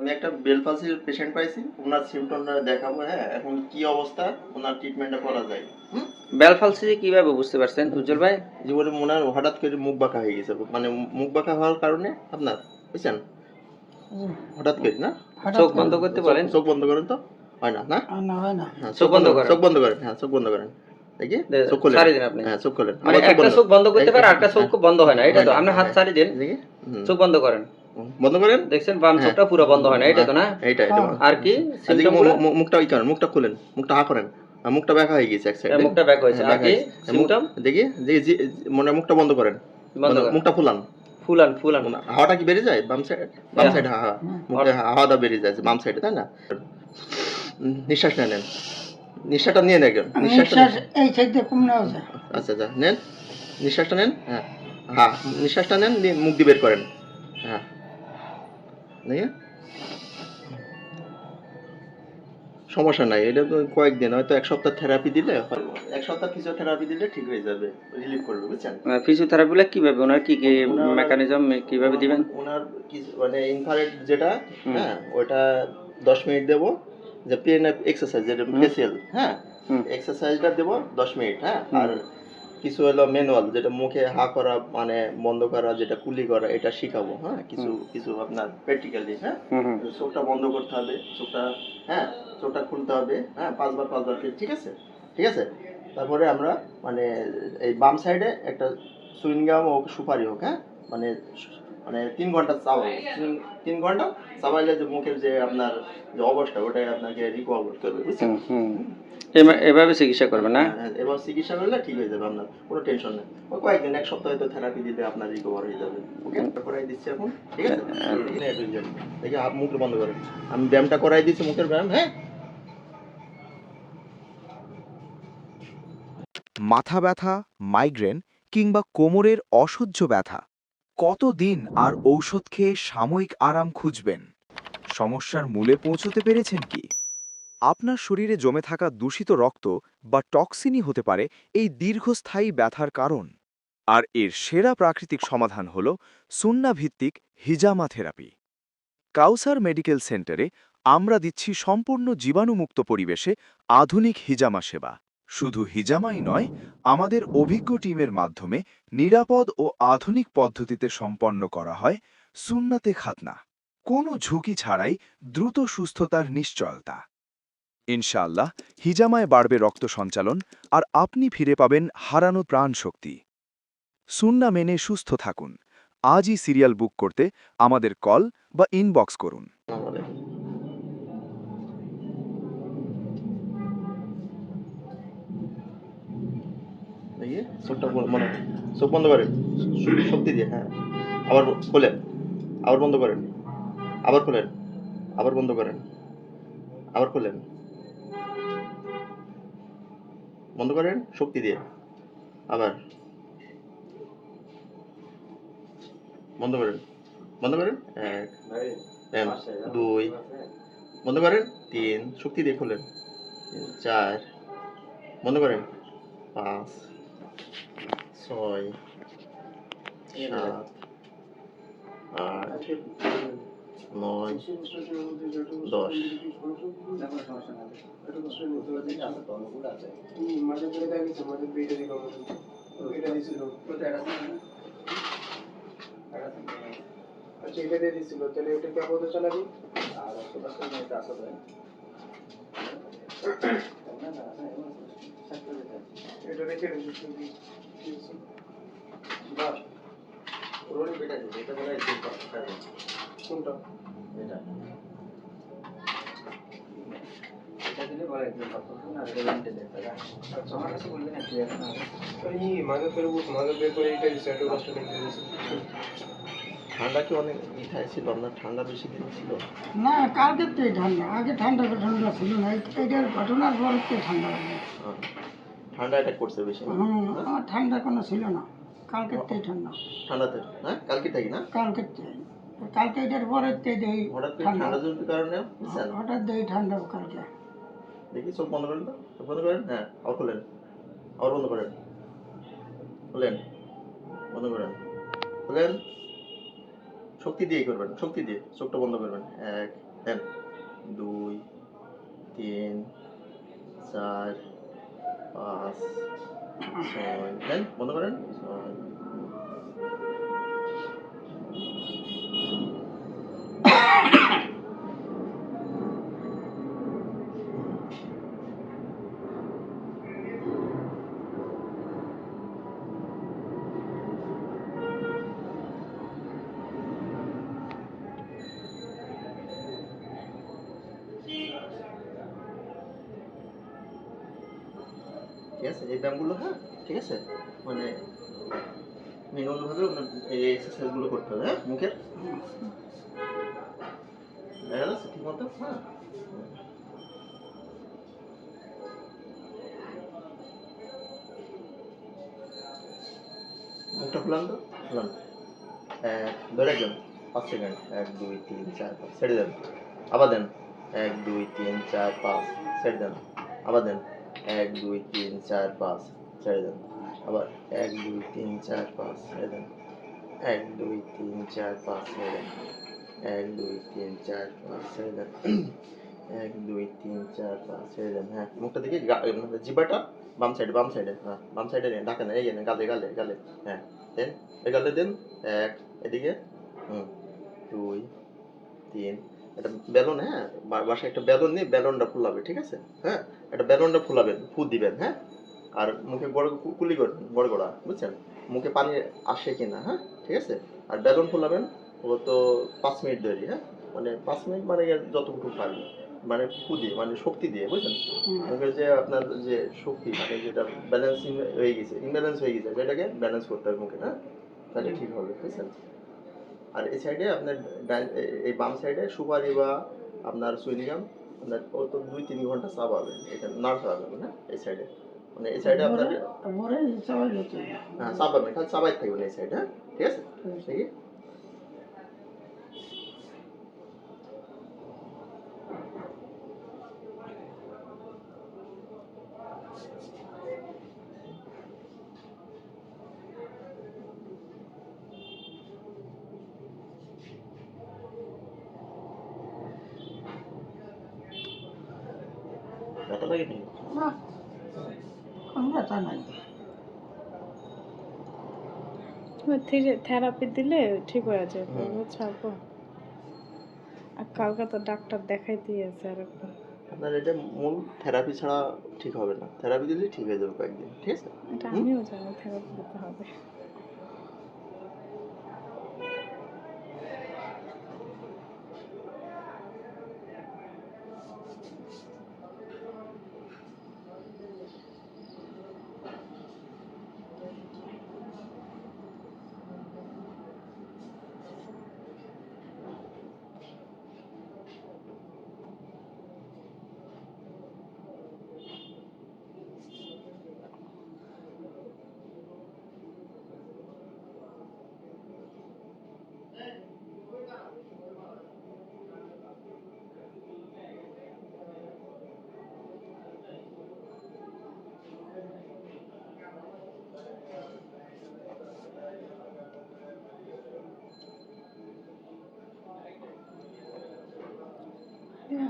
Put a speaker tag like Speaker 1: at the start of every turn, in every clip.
Speaker 1: আমি একটা bell পালসির patient পাইছি, ওনার সিমটমটা দেখাবো। হ্যাঁ, এখন কি অবস্থা, ওনার ট্রিটমেন্টটা করা যায়।
Speaker 2: বেল পালসি কিভাবে বুঝতে পারছেন উজ্জ্বল ভাই?
Speaker 1: জীবনে ওনার হঠাৎ করে মুখ বাঁকা হয়ে গেছে, মানে মুখ বাঁকা হওয়ার কারণে আপনার বুঝছেন, হঠাৎ করে না।
Speaker 2: চোখ বন্ধ করতে বলেন।
Speaker 1: চোখ বন্ধ করেন তো, হয় না না?
Speaker 3: হয় না।
Speaker 1: হ্যাঁ,
Speaker 2: চোখ বন্ধ করেন।
Speaker 1: চোখ বন্ধ করেন। হ্যাঁ, চোখ বন্ধ করেন। দেখি চোখ খোলেন।
Speaker 2: ছাড়ি দিন আপনি।
Speaker 1: হ্যাঁ, চোখ খোলেন।
Speaker 2: মানে
Speaker 1: আবার
Speaker 2: একটা চোখ বন্ধ করতে পারে, আরেকটা চোখ বন্ধ হয় না, এটা তো? আপনি হাত ছাড়ি দিন,
Speaker 1: দেখি।
Speaker 2: চোখ বন্ধ করেন।
Speaker 1: বন্ধ করেন।
Speaker 2: দেখছেন বাম চোখটা পুরো বন্ধ হয় না, এটা তো না?
Speaker 1: এইটা
Speaker 2: আর কি
Speaker 1: আজকে
Speaker 2: সিম্পটমগুলো?
Speaker 1: মুখটা ই করেন, মুখটা খুলেন, মুখটা হা করেন। মুখটা ব্যাকা হয়ে গেছে এক সাইডে,
Speaker 2: মুখটা ব্যাক হয়েছে। আর কি সিম্পটম?
Speaker 1: দেখি যে মনে মুখটা বন্ধ করেন,
Speaker 2: বন্ধ করেন।
Speaker 1: মুখটা ফুলান।
Speaker 2: ফুলান ফুলান।
Speaker 1: হাওয়াটা কি বেরিয়ে যায় বাম সাইড? বাম সাইডে মুখে হাওয়াটা বেরিয়ে যায় বাম সাইডে, তাই না? নিঃশ্বাস নেন, নিঃশ্বাসটা নিয়ে নেন।
Speaker 3: নিঃশ্বাস এই সাইডে কম নেওয়া যায়।
Speaker 1: আচ্ছা আচ্ছা, নেন নিঃশ্বাসটা নেন। হ্যাঁ হ্যাঁ, নিঃশ্বাসটা নেন, মুখ দিয়ে বের করেন। হ্যাঁ, নিয়ে সমস্যা নাই, এটা তো কয়েকদিন, হয়তো এক সপ্তাহ থেরাপি দিলে, এক সপ্তাহ ফিজিওথেরাপি দিলে ঠিক হয়ে যাবে, রিলিফ করবে, বুঝছেন?
Speaker 2: ফিজিওথেরাপিগুলো কিভাবে, ওনার কি কি মেকানিজম কিভাবে দিবেন?
Speaker 1: ওনার মানে ইনফ্রারেড যেটা, হ্যাঁ, ওটা 10 মিনিট দেবো, যে পিএনএফ এক্সারসাইজ যেটা ফেসিয়াল, হ্যাঁ, এক্সারসাইজটা দেবো 10 মিনিট। হ্যাঁ, আর কিছু হলো ম্যানুয়াল, যেটা মুখে হা করা মানে বন্ধ করা, যেটা কুলি করা, এটা শিখাবো। হ্যাঁ, কিছু কিছু আপনার প্র্যাকটিক্যালি। হ্যাঁ, চোখটা বন্ধ করতে হবে, চোখটা, হ্যাঁ, চোখটা খুলতে হবে। হ্যাঁ, 5 বার 5 বার, ঠিক আছে? ঠিক আছে। তারপরে আমরা মানে এই বাম সাইডে একটা সুইংগাম হোক, সুপারি হোক, হ্যাঁ, মানে মানে 3 ঘন্টা চাবাবো। 3 ঘন্টা চাবাইলে যে মুখের যে আপনার যে অবস্থা, ওটাই আপনাকে রিকভার করতে হবে, বুঝছেন?
Speaker 2: এভাবে চিকিৎসা করবে না?
Speaker 1: এবার চিকিৎসা করলে ঠিক হয়ে যাবে, আপনার কোনো টেনশন নেই। ওই কয়েকদিন, এক সপ্তাহ হয়তো থেরাপি দিলে আপনার রিকভার হয়ে যাবে। ওকে, করাই দিচ্ছি এখন, ঠিক আছে? দেখি হাত মুখ বন্ধ করেন, আমি ব্যায়ামটা করাই দিচ্ছি, মুখের ব্যায়াম। হ্যাঁ,
Speaker 4: মাথা ব্যথা, মাইগ্রেন কিংবা কোমরের অসহ্য ব্যথা, কতদিন আর ঔষধ খেয়ে সাময়িক আরাম খুঁজবেন? সমস্যার মূলে পৌঁছতে পেরেছেন কি? আপনার শরীরে জমে থাকা দূষিত রক্ত বা টক্সিনই হতে পারে এই দীর্ঘস্থায়ী ব্যথার কারণ। আর এর সেরা প্রাকৃতিক সমাধান হল সুন্না ভিত্তিক হিজামা থেরাপি। কাউসার মেডিকেল সেন্টারে আমরা দিচ্ছি সম্পূর্ণ জীবাণুমুক্ত পরিবেশে আধুনিক হিজামা সেবা। শুধু হিজামাই নয়, আমাদের অভিজ্ঞ টিমের মাধ্যমে নিরাপদ ও আধুনিক পদ্ধতিতে সম্পন্ন করা হয় সুন্নাতে খাতনা, কোনো ঝুঁকি ছাড়াই দ্রুত সুস্থতার নিশ্চয়তা। ইনশাআল্লাহ, হিজামায় বাড়বে রক্ত সঞ্চালন আর আপনি ফিরে পাবেন হারানো প্রাণশক্তি। সুন্না মেনে সুস্থ থাকুন। আজই সিরিয়াল বুক করতে আমাদের কল বা ইনবক্স করুন।
Speaker 1: আমাদের দেখি চোখটা মনে, চোখ বন্ধ করেন, শক্তি দিয়ে। হ্যাঁ, আবার খোলেন, আবার বন্ধ করেন, আবার খোলেন, আবার বন্ধ করেন, আবার খোলেন, বন্ধ করেন শক্তি দিয়ে, আবার বন্ধ করেন, বন্ধ করেন, 1 2 বন্ধ করেন, 3 শক্তি দিয়ে খোলেন, 4 বন্ধ করেন, 5 6 7 8 9 10।
Speaker 5: আচ্ছা, এটা দিয়ে দিছিল, তাহলে ওটা কি আপাতত চালাবি? এটা রেখে দিয়েছি। কোনটা?
Speaker 1: এটা
Speaker 5: আচ্ছা, আমার কাছে বলবেন এই মাঝে বের করে এটা দিচ্ছে, একটা কষ্ট লিখে দিয়েছে।
Speaker 1: ঠান্ডা কি অনেক ইথায় ছিল আপনার? ঠান্ডা বেশি দিন ছিল
Speaker 3: না, কালকের থেকে ঠান্ডা, আগে ঠান্ডা ছিল না, এটার ঘটনার পরের থেকে ঠান্ডা লাগে।
Speaker 1: ঠান্ডা অ্যাটাক করছে বেশি না?
Speaker 3: আমার ঠান্ডা কোনো ছিল না, কালকের থেকে ঠান্ডা।
Speaker 1: ঠান্ডাতে, হ্যাঁ, কালকে থেকে না?
Speaker 3: কালকের থেকে, কালকে এটার পরের থেকে দেই
Speaker 1: হঠাৎ করে
Speaker 3: ঠান্ডা।
Speaker 1: ঠান্ডা জনিত কারণে, বুঝছেন?
Speaker 3: হঠাৎ দেই ঠান্ডা কালকে।
Speaker 1: দেখি চোখ বন্ধ করেন তো, চোখ বন্ধ করেন। হ্যাঁ, আবার খোলেন, আবার বন্ধ করেন, খোলেন, বন্ধ করেন, খোলেন। শক্তি দিয়ে করবেন, শক্তি দিয়ে চোখটা বন্ধ করবেন। 1 দেন 2 3 4 5 6 দেন বন্ধ করেন 6 ঠিক আছে এই ব্যায়ামগুলো, হ্যাঁ ঠিক আছে, মানে ম্যানুয়াল ভাবে এই এক্সারসাইজ গুলো করতে হবে, হ্যাঁ মুখের দেখা যাচ্ছে ঠিক মতো, হ্যাঁ মুখটা খুলান তো, খুলান, ধরে একজন 5 সেকেন্ড, 1 2 3 4 5 ছেড়ে দেন, আবার দেন 1 2 3 4 5 ছেড়ে দেন, আবার দেন 1 2 3 4 5 ছেড়ে দেন, আবার 1 2 3 4 5 ছেড়ে দেন, 1 2 3 4 5 ছেড়ে দেন, 1 2 3 4 5 ছেড়ে দেন, 1 2 3 4 5 ছেড়ে দেন, হ্যাঁ মুখটা দিকে জিহ্বাটা বাম সাইডে, হ্যাঁ বাম সাইডে নেন, ঢাকেন, এই নেন, গালে গালে গালে, হ্যাঁ দেন, এই গালে দেন, 1 এদিকে, 2 3, একটা বেলুন, হ্যাঁ বাসায় একটা বেলুন নিয়ে বেলুনটা ফুলাবে, ঠিক আছে, হ্যাঁ একটা বেলুনটা ফুলাবেন, ফু দিবেন, হ্যাঁ আর মুখে বড় কুলি করবেন, বড় করা, বুঝছেন, মুখে পানি আসে কিনা, হ্যাঁ ঠিক আছে, আর বেলুন ফুলাবেন ও তো 5 মিনিট ধরে, হ্যাঁ মানে 5 মিনিট মানে যতটুকু পারবেন, মানে ফু দিয়ে, মানে শক্তি দিয়ে, বুঝছেন, মুখের যে আপনার যে শক্তি, মানে যেটা ব্যালেন্সিং হয়ে গেছে, ইমব্যালেন্স হয়ে গেছে, সেটাকে ব্যালেন্স করতে হবে মুখে, হ্যাঁ তাহলে ঠিক হবে, বুঝছেন। আর এই সাইডে আপনার এই বাম সাইডে সুপারি বা আপনার সুইনিগাম, আপনার ও তো 2-3 ঘন্টা চাবাবেন, এখানে নাড় চাবাবেন, হ্যাঁ এই সাইডে, মানে এই সাইডে আপনার,
Speaker 3: ভরে সবাই হচ্ছে
Speaker 1: হ্যাঁ চাবাবেন, খালি চাবাই থাকবেন এই সাইডে, হ্যাঁ ঠিক আছে, দেখি ব্যথা লাগেনি?
Speaker 3: না, কোনো ব্যথা নাই।
Speaker 6: থেরাপি দিলে ঠিক হয়ে যাবে,
Speaker 1: হুম।
Speaker 6: বুঝছো আপু? আর কালকে তো ডাক্তার দেখাই দিয়েছে আরেকবার।
Speaker 1: আপনার এটা মূল থেরাপি ছাড়া ঠিক হবে না, থেরাপি দিলে ঠিক হয়ে যাবে কয়েকদিন, ঠিক আছে।
Speaker 6: এটা
Speaker 1: হুম?
Speaker 6: আমিও জানি থেরাপি দিতে হবে।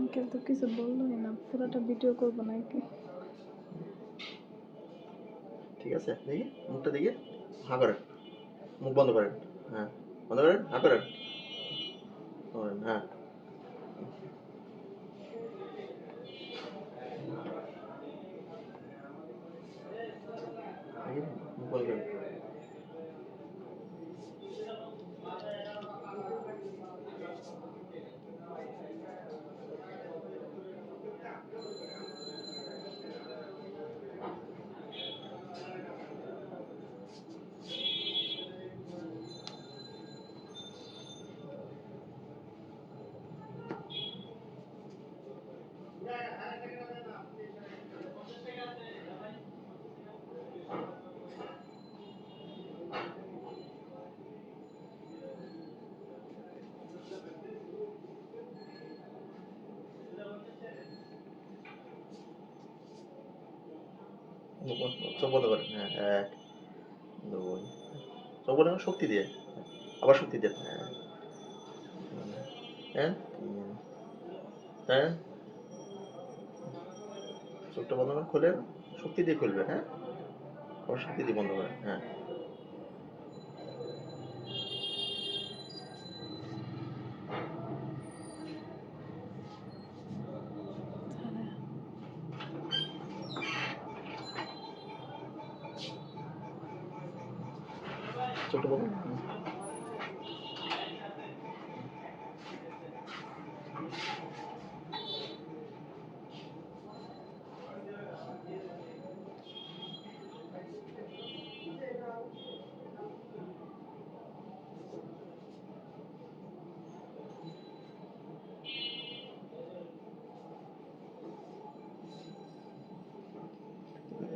Speaker 6: আঙ্কেল তো কিছু বললোই না, পুরোটা ভিডিও করবো নাকি?
Speaker 1: ঠিক আছে, দেখি মুখটা দেখি, হাঁ করেন, মুখ বন্ধ করেন, হ্যাঁ বন্ধ করেন, হাঁ করেন, করেন, হ্যাঁ দেখি মুখ বন্ধ করেন। চোখ বন্ধ করেন, হ্যাঁ 1 2, চোখ বন্ধ করেন শক্তি দিয়ে, আবার শক্তি দেন, হ্যাঁ 3 হ্যাঁ, চোখটা বন্ধ করে খোলেন, শক্তি দিয়ে খুলবেন। হ্যাঁ, আবার শক্তি দিয়ে বন্ধ করেন। হ্যাঁ, চোখটা বন্ধ করুন।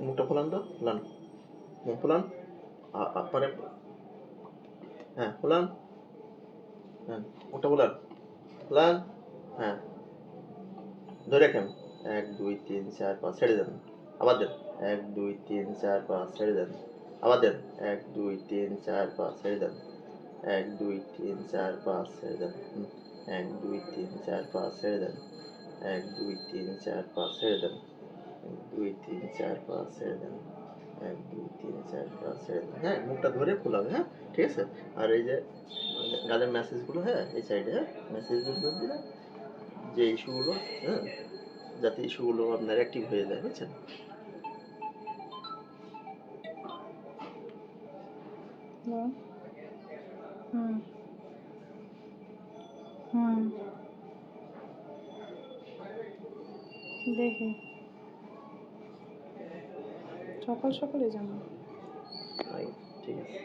Speaker 1: মুখটা ফোলান তো, ফোলান, মুখ ফোলান, মানে হ্যাঁ ফোলান, হ্যাঁ মুখটা ফোলান, ফোলান, হ্যাঁ ধরে রাখেন, 1 2 3 4 5 ছেড়ে দেন, আবার দেন, 1 2 3 4 5 ছেড়ে দেন, আবার দেন, 1 2 3 4 5 ছেড়ে দেন, 1 2 3 4 5 ছেড়ে দেন, 1 2 3 4 5 ছেড়ে দেন, 1 2 3 4 5 ছেড়ে দেন, 1 2 3 4 5 ছেড়ে দেন, 1 2 3 4 5 ছেড়ে দেন। হ্যাঁ, মুখটা ধরে ফোলাবে। হ্যাঁ, ঠিক আছে। আর এই যে গালের ম্যাসেজগুলো, হ্যাঁ এই সাইডে, হ্যাঁ ম্যাসেজগুলো দিলে যে ইস্যুগুলো, হ্যাঁ যাতে ইস্যুগুলো আপনার অ্যাক্টিভ হয়ে যায়, বুঝছেন?
Speaker 6: হ্যালো। হুম হুম দেখি সকাল সকালই যাবো।
Speaker 1: ঠিক আছে।